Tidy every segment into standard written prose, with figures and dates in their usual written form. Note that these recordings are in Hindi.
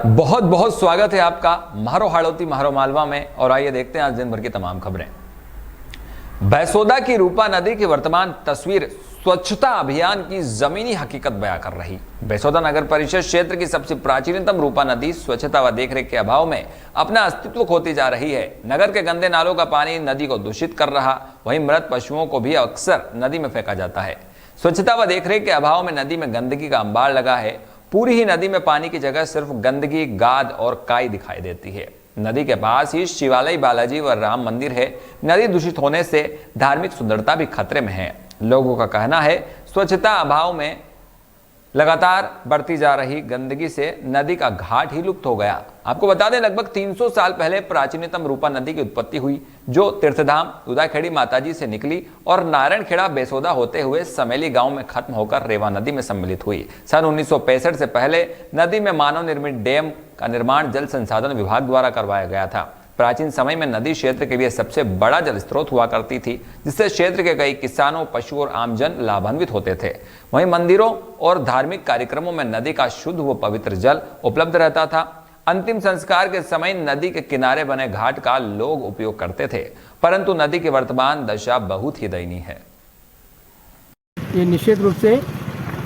बहुत बहुत स्वागत है आपका म्हारो हाड़ौती म्हारो मालवा में। और आइए देखते हैं आज दिन भर की तमाम खबरें। बैसोदा की रूपा नदी की वर्तमान तस्वीर स्वच्छता अभियान की जमीनी हकीकत बयां कर रही। बैसोदा नगर परिषद क्षेत्र की सबसे प्राचीनतम रूपा नदी स्वच्छता व देखरेख के अभाव में अपना अस्तित्व खोती जा रही है। नगर के गंदे नालों का पानी नदी को दूषित कर रहा, वहीं मृत पशुओं को भी अक्सर नदी में फेंका जाता है। स्वच्छता व देखरेख के अभाव में नदी में गंदगी का अंबार लगा है। पूरी ही नदी में पानी की जगह सिर्फ गंदगी, गाद और काई दिखाई देती है। नदी के पास ही शिवालय बालाजी व राम मंदिर है। नदी दूषित होने से धार्मिक सुंदरता भी खतरे में है। लोगों का कहना है स्वच्छता अभाव में लगातार बढ़ती जा रही गंदगी से नदी का घाट ही लुप्त हो गया। आपको बता दें, लगभग 300 साल पहले प्राचीनतम रूपा नदी की उत्पत्ति हुई, जो तीर्थधाम उदाखेड़ी माताजी से निकली और नारायणखेड़ा बेसोदा होते हुए समेली गांव में खत्म होकर रेवा नदी में सम्मिलित हुई। सन 1965 से पहले नदी में मानव निर्मित डैम का निर्माण जल संसाधन विभाग द्वारा करवाया गया था। प्राचीन समय में नदी क्षेत्र के लिए सबसे बड़ा जल स्रोत हुआ करती थी, जिससे क्षेत्र के कई किसानों, पशु और आमजन लाभान्वित होते थे। वहीं मंदिरों और धार्मिक कार्यक्रमों में नदी का शुद्ध व पवित्र जल उपलब्ध रहता था। अंतिम संस्कार के समय नदी के किनारे बने घाट का लोग उपयोग करते थे, परंतु नदी की वर्तमान दशा बहुत ही दयनीय है। ये निश्चित रूप से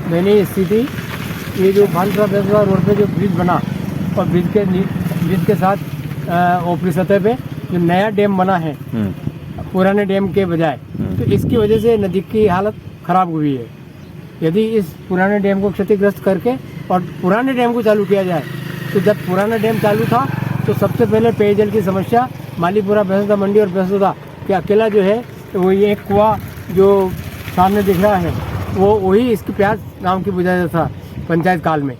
दयनीय स्थिति, ये जो भालपुरा बेसोदा रोड पे जो ब्रिज बना और ब्रिज के साथ ऊपरी सतह पे जो नया डैम बना है पुराने डैम के बजाय, तो इसकी वजह से नदी की हालत खराब हुई है। यदि इस पुराने डैम को क्षतिग्रस्त करके और पुराने डैम को चालू किया जाए, तो जब पुराना डैम चालू था तो सबसे पहले पेयजल की समस्या मालीपुरा बेसोदा मंडी और बेसोदा के अकेला जो है, वो ये एक कुआं जो सामने दिख रहा है वो वही इसकी प्यास गाँव की बुझाया था पंचायत काल में।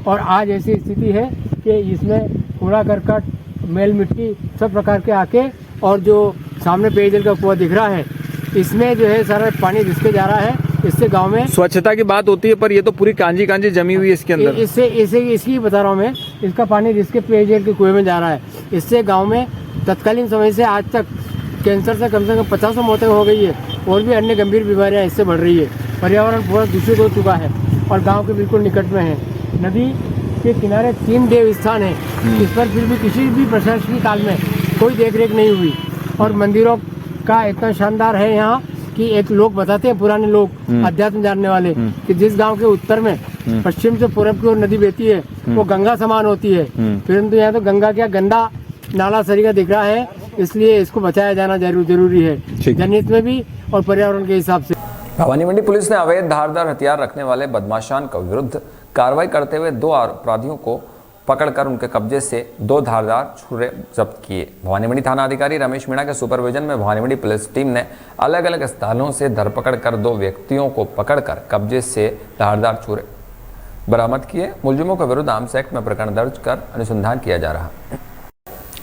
और आज ऐसी स्थिति है कि इसमें कूड़ा करकट, मेल मिट्टी सब प्रकार के आके, और जो सामने पेयजल का कुआं दिख रहा है इसमें जो है सारा पानी रिसके जा रहा है। इससे गांव में स्वच्छता की बात होती है, पर ये तो पूरी कांजी कांजी जमी हुई है इसके अंदर। इसकी बता रहा हूँ मैं, इसका पानी रिसके पेयजल के कुएं में जा रहा है। इससे गांव में तत्कालीन समय से आज तक कैंसर से कम 50 मौतें हो गई है, और भी अन्य गंभीर बीमारियाँ इससे बढ़ रही है। पर्यावरण पूरा दूषित हो चुका है और गाँव के बिल्कुल निकट में है। नदी के किनारे 3 देव स्थान है, इस पर फिर भी किसी भी प्रशासनिक काल में कोई देखरेख नहीं हुई। और मंदिरों का इतना शानदार है यहाँ कि एक लोग बताते हैं, पुराने लोग अध्यात्म जानने वाले, कि जिस गांव के उत्तर में पश्चिम से पूरब की ओर नदी बहती है वो गंगा समान होती है, परंतु यहाँ तो गंगा क्या गंदा नाला सरीका दिख रहा है। इसलिए इसको बचाया जाना जरूरी है, जनहित में भी और पर्यावरण के हिसाब से। भवानी मंडी पुलिस ने अवैध धारदार हथियार रखने वाले बदमाशान के विरुद्ध कार्रवाई करते हुए 2 अपराधियों को पकड़कर उनके कब्जे से 2 धारदार छुरे जब्त किए। भवानी मंडी थाना अधिकारी रमेश मीणा के सुपरविजन में भवानी मंडी पुलिस टीम ने अलग अलग स्थानों से धरपकड़ कर 2 व्यक्तियों को पकड़कर कब्जे से धारदार छुरे बरामद किए। मुलजिमों के विरुद्ध आर्म्स एक्ट में प्रकरण दर्ज कर अनुसंधान किया जा रहा।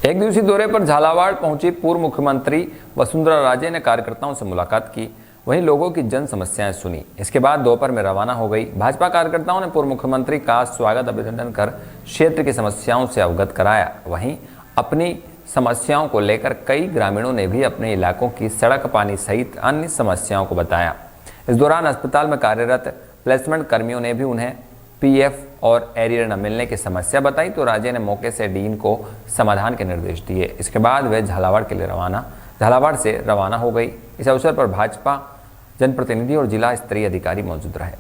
एक दिवसीय दौरे पर झालावाड़ पहुंची पूर्व मुख्यमंत्री वसुंधरा राजे ने कार्यकर्ताओं से मुलाकात की, वहीं लोगों की जन समस्याएं सुनी। इसके बाद दोपहर में रवाना हो गई। भाजपा कार्यकर्ताओं ने पूर्व मुख्यमंत्री का स्वागत अभिनंदन कर क्षेत्र की समस्याओं से अवगत कराया। वहीं अपनी समस्याओं को लेकर कई ग्रामीणों ने भी अपने इलाकों की सड़क, पानी सहित अन्य समस्याओं को बताया। इस दौरान अस्पताल में कार्यरत प्लेसमेंट कर्मियों ने भी उन्हें पीएफ और एरियर न मिलने की समस्या बताई, तो राजे ने मौके से डीन को समाधान के निर्देश दिए। इसके बाद वे झालावाड़ से रवाना हो गई। इस अवसर पर भाजपा जनप्रतिनिधि और जिला स्तरीय अधिकारी मौजूद रहे।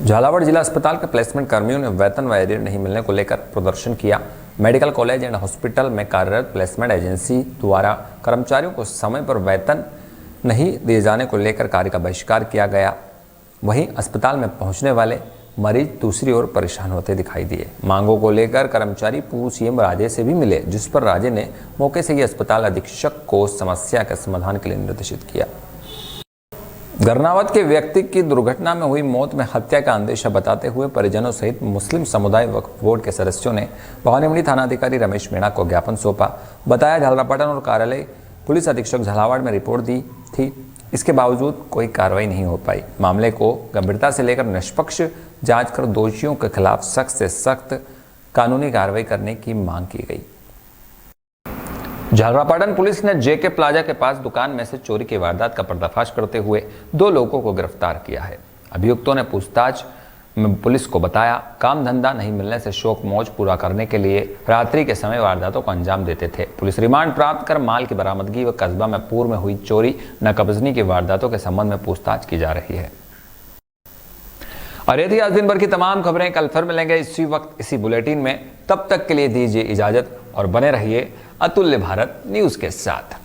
झालावाड़ जिला अस्पताल के प्लेसमेंट कर्मियों ने वेतन व एरियर नहीं मिलने को लेकर प्रदर्शन किया। मेडिकल कॉलेज एंड हॉस्पिटल में कार्यरत प्लेसमेंट एजेंसी द्वारा कर्मचारियों को समय पर वेतन नहीं दिए जाने को लेकर कार्य का बहिष्कार किया गया। वहीं अस्पताल में पहुंचने वाले मरीज दूसरी ओर परेशान होते दिखाई दिए। मांगों को लेकर कर्मचारी पूर्व सीएम राजे से भी मिले, जिस पर राजे ने मौके से ही अस्पताल अधीक्षक को समस्या के समाधान के लिए निर्देशित किया। गर्नावत के व्यक्ति की दुर्घटना में हुई मौत में हत्या का अंदेशा बताते हुए परिजनों सहित मुस्लिम समुदाय वक्फ बोर्ड के सदस्यों ने भवानी मंडी थाना अधिकारी रमेश मीणा को ज्ञापन सौंपा। बताया, झालरापाटन और कार्यालय पुलिस अधीक्षक झालावाड़ में रिपोर्ट दी थी, इसके बावजूद कोई कार्रवाई नहीं हो पाई। मामले को गंभीरता से लेकर निष्पक्ष जांच कर दोषियों के खिलाफ सख्त से सख्त कानूनी कार्रवाई करने की मांग की गई। झालरापाटन पुलिस ने जेके प्लाजा के पास दुकान में से चोरी की वारदात का पर्दाफाश करते हुए 2 लोगों को गिरफ्तार किया है। अभियुक्तों ने पूछताछ में पुलिस को बताया। काम धंधा नहीं मिलने से शौक मौज पूरा करने के लिए रात्रि के समय वारदातों को अंजाम देते थे। पुलिस रिमांड प्राप्त कर माल की बरामदगी व कस्बा में पूर्व में हुई चोरी नकबजनी की वारदातों के संबंध में पूछताछ की जा रही है। और ये थी आज दिन भर की तमाम खबरें। कल फिर मिलेंगे इसी वक्त इसी बुलेटिन में। तब तक के लिए दीजिए इजाजत और बने रहिए अतुल्य भारत न्यूज के साथ।